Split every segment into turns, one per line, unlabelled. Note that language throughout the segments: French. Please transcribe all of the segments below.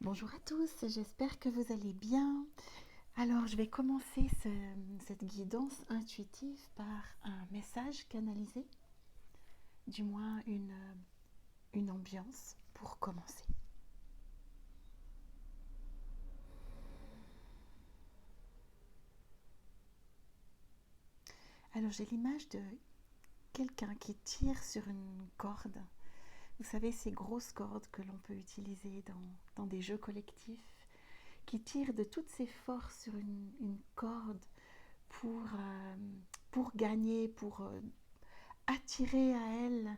Bonjour à tous, j'espère que vous allez bien. Alors, je vais commencer cette guidance intuitive par un message canalisé, du moins une ambiance pour commencer. Alors, j'ai l'image de quelqu'un qui tire sur une corde. Vous savez, ces grosses cordes que l'on peut utiliser dans des jeux collectifs, qui tire de toutes ses forces sur une corde pour gagner, pour attirer à elle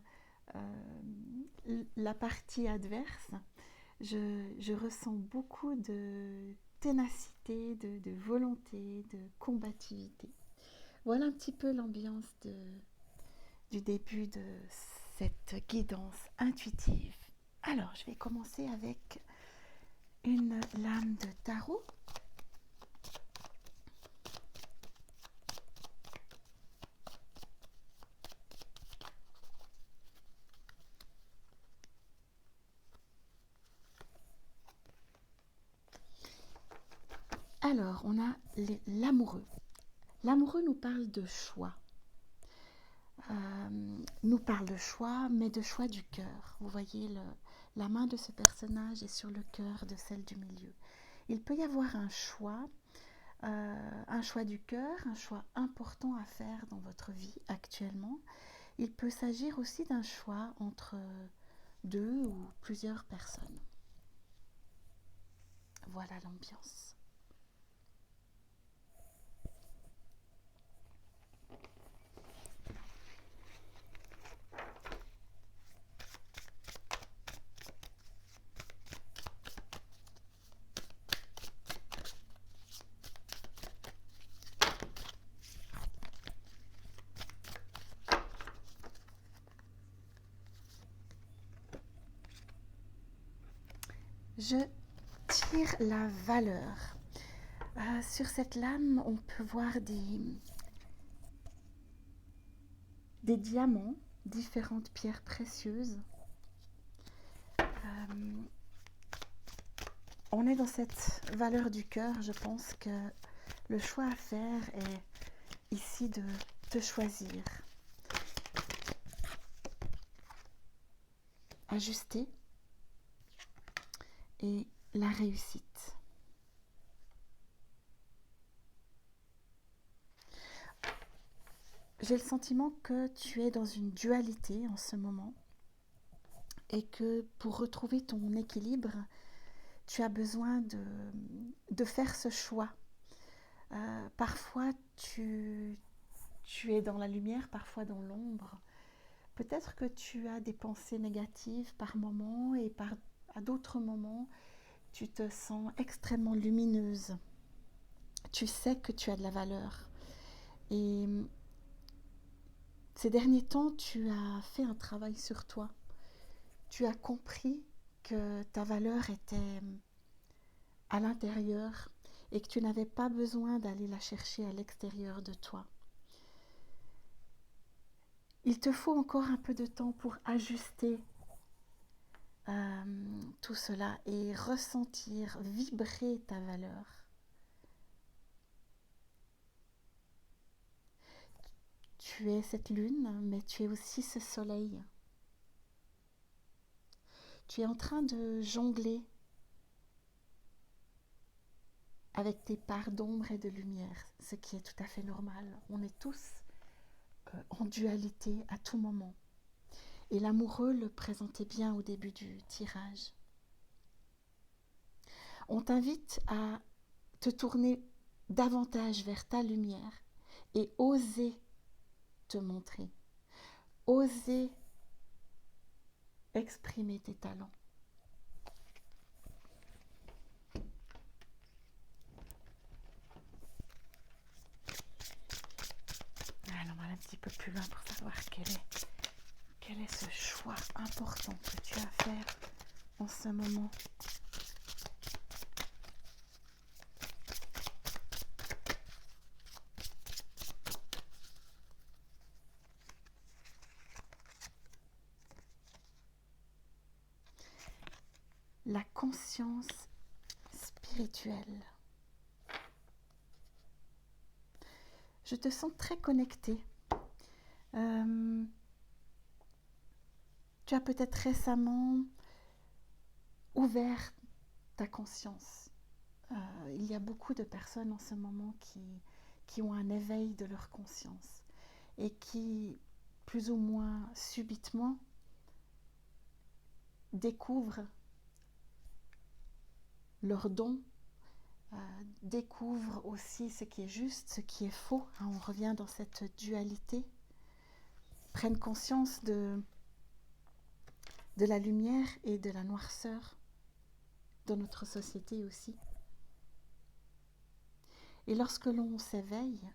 la partie adverse. Je ressens beaucoup de ténacité, de volonté, de combativité. Voilà un petit peu l'ambiance du début de cette guidance intuitive. Alors, je vais commencer avec une lame de tarot. Alors, on a l'amoureux. L'amoureux nous parle de choix. Nous parle de choix, mais de choix du cœur. Vous voyez, la main de ce personnage est sur le cœur de celle du milieu. Il peut y avoir un choix du cœur, un choix important à faire dans votre vie actuellement. Il peut s'agir aussi d'un choix entre deux ou plusieurs personnes. Voilà l'ambiance. Je tire la valeur. Sur cette lame, on peut voir des diamants, différentes pierres précieuses. On est dans cette valeur du cœur. Je pense que le choix à faire est ici de te choisir. Ajuster et la réussite. J'ai le sentiment que tu es dans une dualité en ce moment et que pour retrouver ton équilibre, tu as besoin de faire ce choix. Parfois, tu es dans la lumière, parfois dans l'ombre. Peut-être que tu as des pensées négatives par moments et à d'autres moments, tu te sens extrêmement lumineuse. Tu sais que tu as de la valeur. Et ces derniers temps, tu as fait un travail sur toi. Tu as compris que ta valeur était à l'intérieur et que tu n'avais pas besoin d'aller la chercher à l'extérieur de toi. Il te faut encore un peu de temps pour ajuster tout cela et ressentir, vibrer ta valeur. Tu es cette lune, mais tu es aussi ce soleil. Tu es en train de jongler avec tes parts d'ombre et de lumière, ce qui est tout à fait normal. On est tous en dualité à tout moment. Et l'amoureux le présentait bien au début du tirage. On t'invite à te tourner davantage vers ta lumière et oser te montrer, oser exprimer tes talents. Alors, on va aller un petit peu plus loin pour savoir quel est ce choix important que tu as à faire en ce moment. La conscience spirituel. Je te sens très connecté. Tu as peut-être récemment ouvert ta conscience. Il y a beaucoup de personnes en ce moment qui ont un éveil de leur conscience et qui, plus ou moins subitement, découvrent leurs dons, découvrent aussi ce qui est juste, ce qui est faux. On revient dans cette dualité, prennent conscience de la lumière et de la noirceur dans notre société aussi. Et lorsque l'on s'éveille,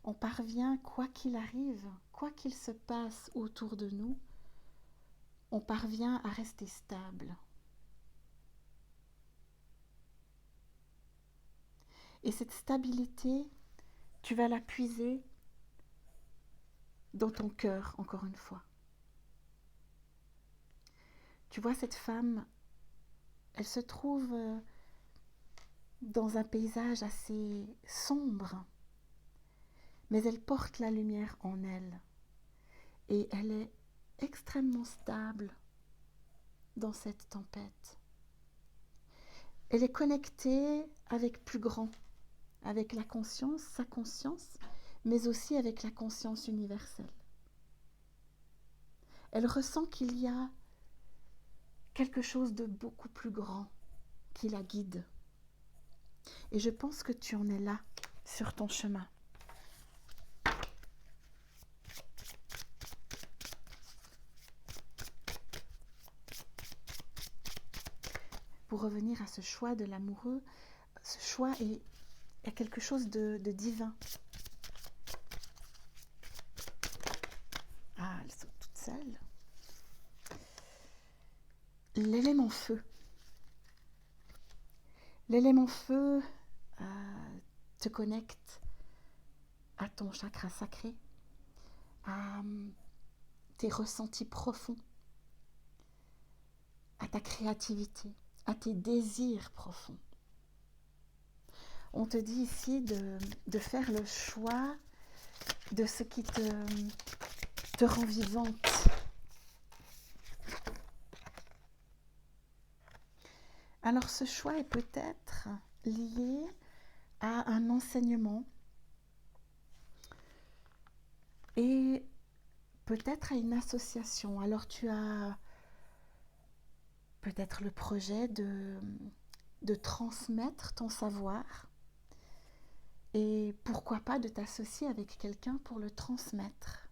on parvient, quoi qu'il arrive, quoi qu'il se passe autour de nous, on parvient à rester stable. Et cette stabilité, tu vas la puiser dans ton cœur, encore une fois. Tu vois, cette femme, elle se trouve dans un paysage assez sombre, mais elle porte la lumière en elle. Et elle est extrêmement stable dans cette tempête. Elle est connectée avec plus grand, avec la conscience, sa conscience, mais aussi avec la conscience universelle. Elle ressent qu'il y a quelque chose de beaucoup plus grand qui la guide. Et je pense que tu en es là, sur ton chemin. Pour revenir à ce choix de l'amoureux, ce choix est quelque chose de divin. Ah, elles sont toutes seules. L'élément feu. L'élément feu te connecte à ton chakra sacré, à tes ressentis profonds, à ta créativité, à tes désirs profonds. On te dit ici de faire le choix de ce qui te rend vivante. Alors ce choix est peut-être lié à un enseignement et peut-être à une association. Alors tu as peut-être le projet de transmettre ton savoir et pourquoi pas de t'associer avec quelqu'un pour le transmettre.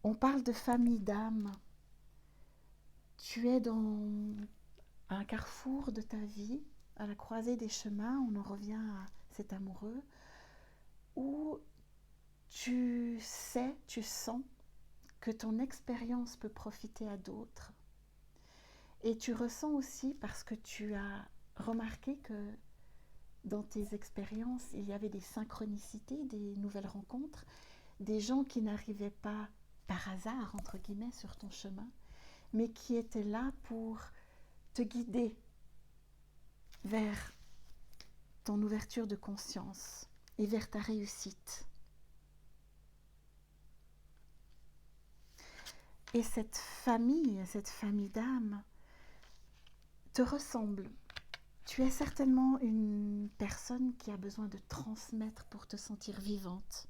On parle de famille d'âme. Tu es dans un carrefour de ta vie, à la croisée des chemins, on en revient à cet amoureux, où tu sais, tu sens que ton expérience peut profiter à d'autres. Et tu ressens aussi, parce que tu as remarqué que dans tes expériences, il y avait des synchronicités, des nouvelles rencontres, des gens qui n'arrivaient pas par hasard, entre guillemets, sur ton chemin, mais qui étaient là pour te guider vers ton ouverture de conscience et vers ta réussite. Et cette famille d'âme te ressemble. Tu es certainement une personne qui a besoin de transmettre pour te sentir vivante.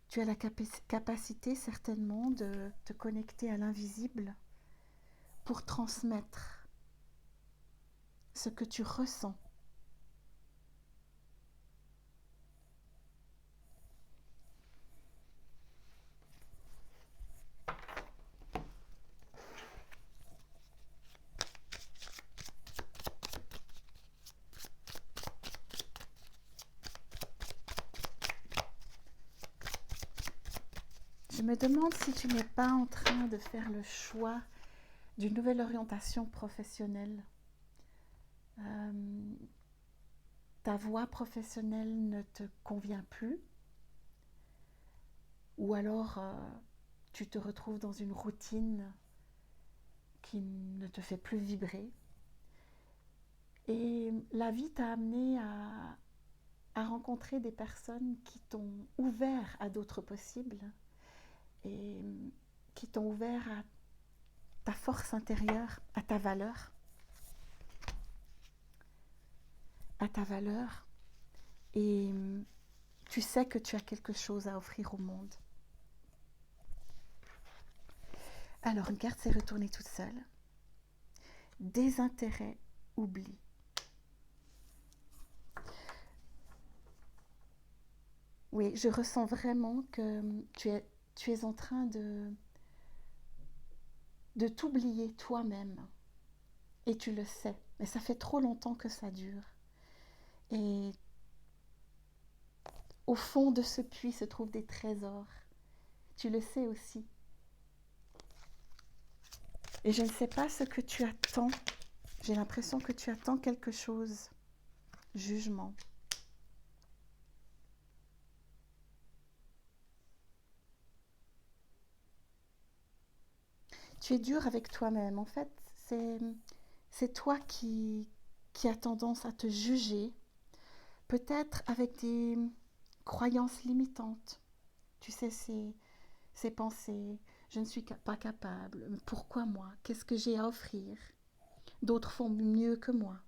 Tu as la capacité certainement de te connecter à l'invisible pour transmettre ce que tu ressens. Je me demande si tu n'es pas en train de faire le choix d'une nouvelle orientation professionnelle. Ta voie professionnelle ne te convient plus, ou alors tu te retrouves dans une routine qui ne te fait plus vibrer. Et la vie t'a amené à rencontrer des personnes qui t'ont ouvert à d'autres possibles et qui t'ont ouvert à ta force intérieure, à ta valeur. Et tu sais que tu as quelque chose à offrir au monde. Alors une carte s'est retournée toute seule. Désintérêt, oubli. Oui, je ressens vraiment que tu es en train de t'oublier toi-même. Et tu le sais. Mais ça fait trop longtemps que ça dure. Et au fond de ce puits se trouvent des trésors. Tu le sais aussi. Et je ne sais pas ce que tu attends. J'ai l'impression que tu attends quelque chose. Jugement. Tu es dur avec toi-même. En fait, c'est toi qui as tendance à te juger, peut-être avec des croyances limitantes. Tu sais, ces pensées, je ne suis pas capable, pourquoi moi? Qu'est-ce que j'ai à offrir? D'autres font mieux que moi.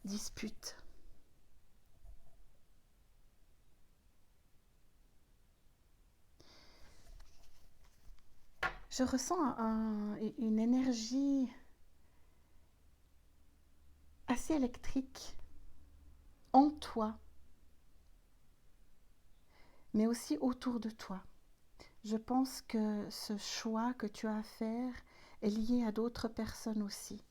Dispute. Je ressens une énergie assez électrique en toi, mais aussi autour de toi. Je pense que ce choix que tu as à faire est lié à d'autres personnes aussi.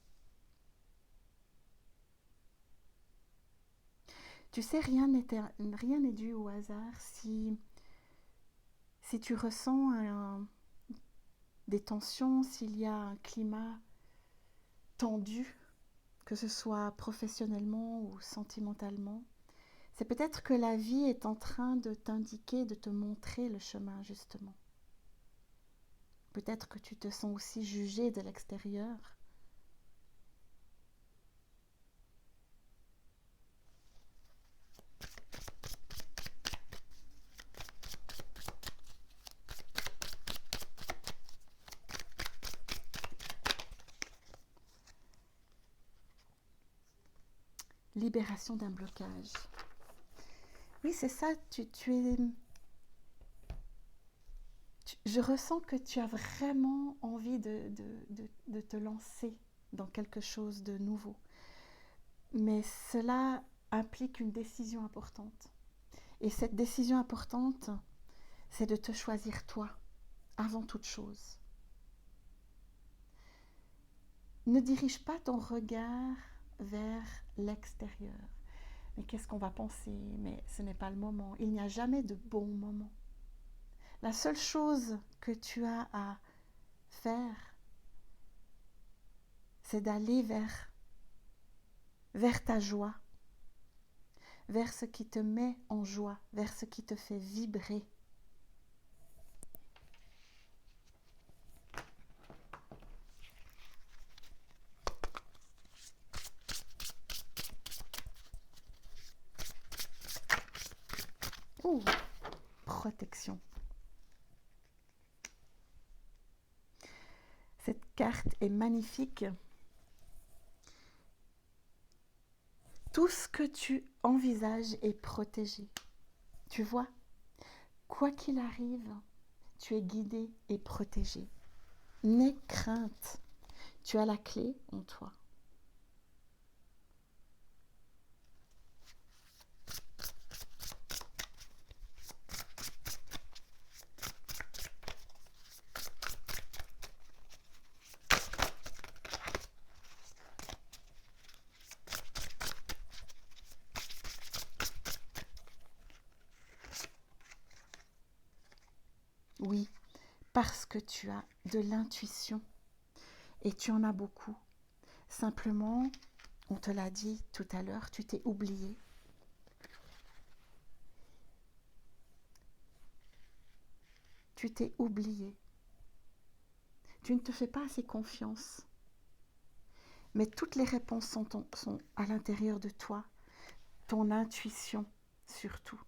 Tu sais, rien n'est dû au hasard. Si tu ressens des tensions, s'il y a un climat tendu, que ce soit professionnellement ou sentimentalement, c'est peut-être que la vie est en train de t'indiquer, de te montrer le chemin justement. Peut-être que tu te sens aussi jugé de l'extérieur. Libération d'un blocage. Oui, c'est ça, je ressens que tu as vraiment envie de te lancer dans quelque chose de nouveau. Mais cela implique une décision importante. Et cette décision importante, c'est de te choisir toi, avant toute chose. Ne dirige pas ton regard vers l'extérieur. Mais qu'est-ce qu'on va penser? Mais ce n'est pas le moment. Il n'y a jamais de bon moment. La seule chose que tu as à faire, c'est d'aller vers ta joie, vers ce qui te met en joie, vers ce qui te fait vibrer. Ouh, protection. Cette carte est magnifique. Tout ce que tu envisages est protégé. Tu vois, quoi qu'il arrive, tu es guidé et protégé. N'aie crainte. Tu as la clé en toi. Oui, parce que tu as de l'intuition et tu en as beaucoup. Simplement, on te l'a dit tout à l'heure, tu t'es oublié. Tu t'es oublié. Tu ne te fais pas assez confiance. Mais toutes les réponses sont à l'intérieur de toi. Ton intuition, surtout.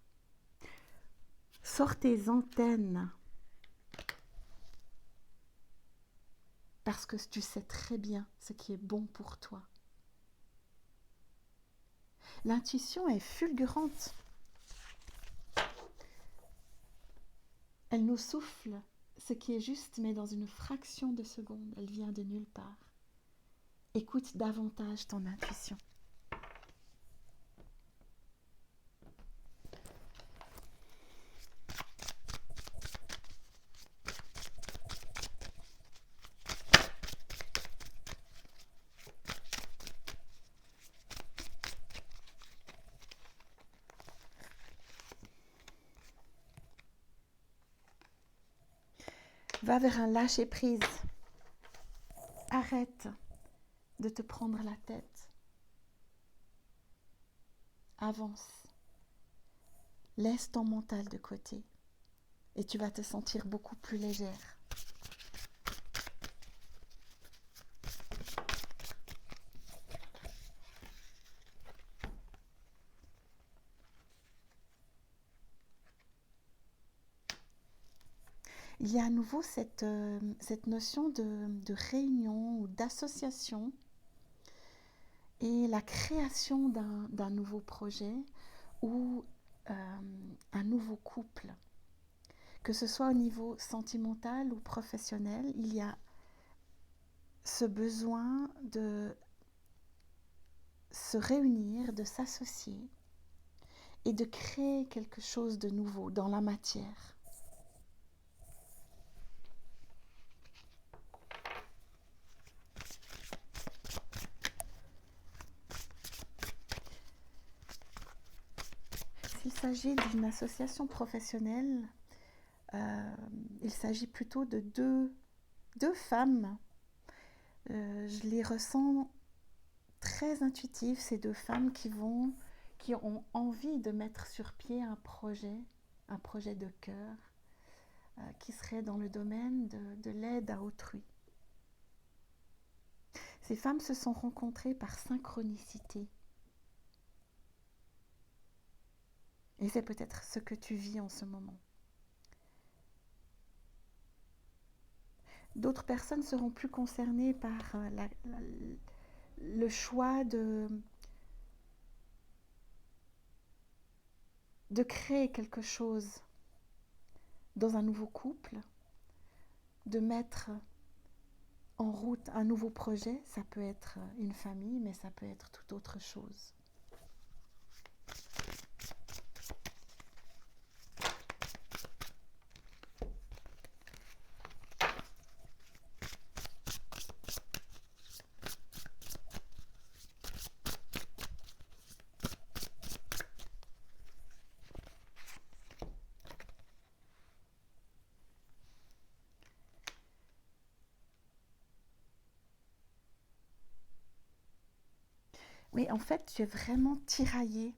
Sors tes antennes. Parce que tu sais très bien ce qui est bon pour toi. L'intuition est fulgurante. Elle nous souffle ce qui est juste, mais dans une fraction de seconde. Elle vient de nulle part. Écoute davantage ton intuition. Va vers un lâcher-prise. Arrête de te prendre la tête. Avance. Laisse ton mental de côté et tu vas te sentir beaucoup plus légère. Il y a à nouveau cette notion de réunion ou d'association et la création d'un nouveau projet ou un nouveau couple. Que ce soit au niveau sentimental ou professionnel, il y a ce besoin de se réunir, de s'associer et de créer quelque chose de nouveau dans la matière. S'il s'agit d'une association professionnelle, il s'agit plutôt de deux femmes. Je les ressens très intuitives, ces deux femmes qui ont envie de mettre sur pied un projet de cœur, qui serait dans le domaine de l'aide à autrui. Ces femmes se sont rencontrées par synchronicité. Et c'est peut-être ce que tu vis en ce moment. D'autres personnes seront plus concernées par le choix de créer quelque chose dans un nouveau couple, de mettre en route un nouveau projet. Ça peut être une famille, mais ça peut être toute autre chose. Oui, en fait, tu es vraiment tiraillé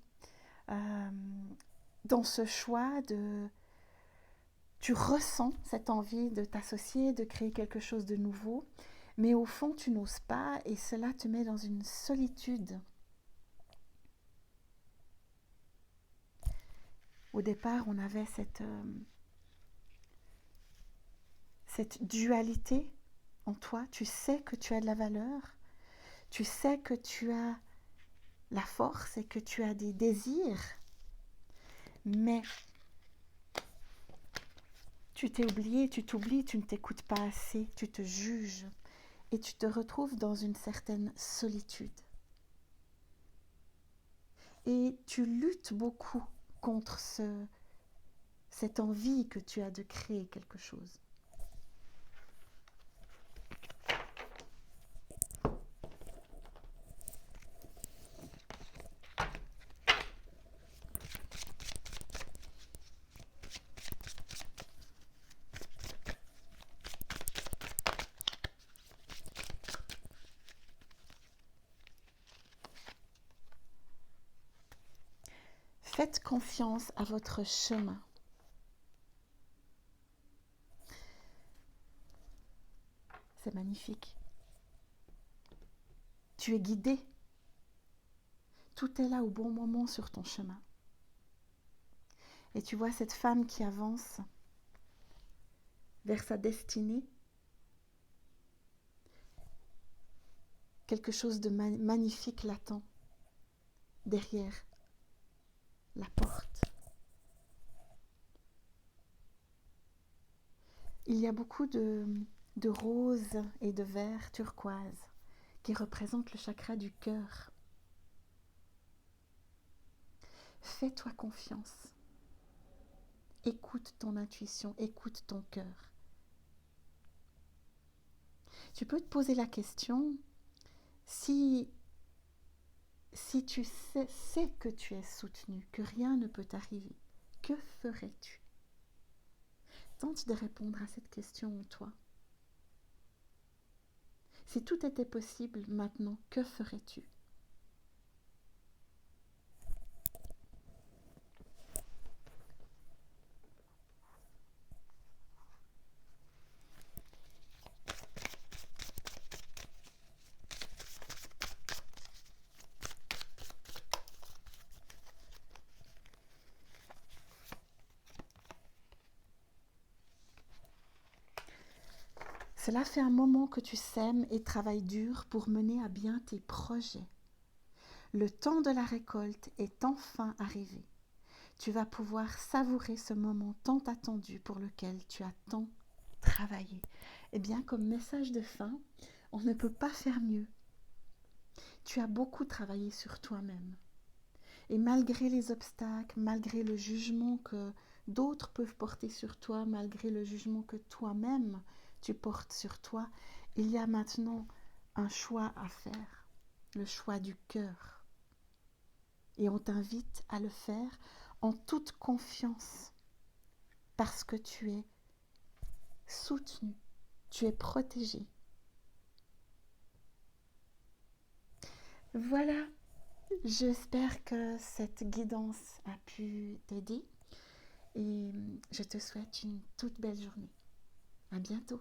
dans ce choix de... Tu ressens cette envie de t'associer, de créer quelque chose de nouveau, mais au fond, tu n'oses pas et cela te met dans une solitude. Au départ, on avait cette dualité en toi. Tu sais que tu as de la valeur, tu sais que tu as la force et que tu as des désirs, mais tu t'es oublié, tu t'oublies, tu ne t'écoutes pas assez, tu te juges et tu te retrouves dans une certaine solitude. Et tu luttes beaucoup contre cette envie que tu as de créer quelque chose. Faites confiance à votre chemin. C'est magnifique. Tu es guidé. Tout est là au bon moment sur ton chemin. Et tu vois cette femme qui avance vers sa destinée. Quelque chose de magnifique l'attend derrière la porte. Il y a beaucoup de roses et de verts turquoise qui représentent le chakra du cœur. Fais-toi confiance. Écoute ton intuition, écoute ton cœur. Tu peux te poser la question, si tu sais que tu es soutenu, que rien ne peut t'arriver, que ferais-tu? Tente de répondre à cette question en toi. Si tout était possible maintenant, que ferais-tu? Cela fait un moment que tu sèmes et travailles dur pour mener à bien tes projets. Le temps de la récolte est enfin arrivé. Tu vas pouvoir savourer ce moment tant attendu pour lequel tu as tant travaillé. Eh bien, comme message de fin, on ne peut pas faire mieux. Tu as beaucoup travaillé sur toi-même. Et malgré les obstacles, malgré le jugement que d'autres peuvent porter sur toi, malgré le jugement que toi-même tu portes sur toi, il y a maintenant un choix à faire, le choix du cœur. Et on t'invite à le faire en toute confiance, parce que tu es soutenu, tu es protégé. Voilà, j'espère que cette guidance a pu t'aider et je te souhaite une toute belle journée. À bientôt.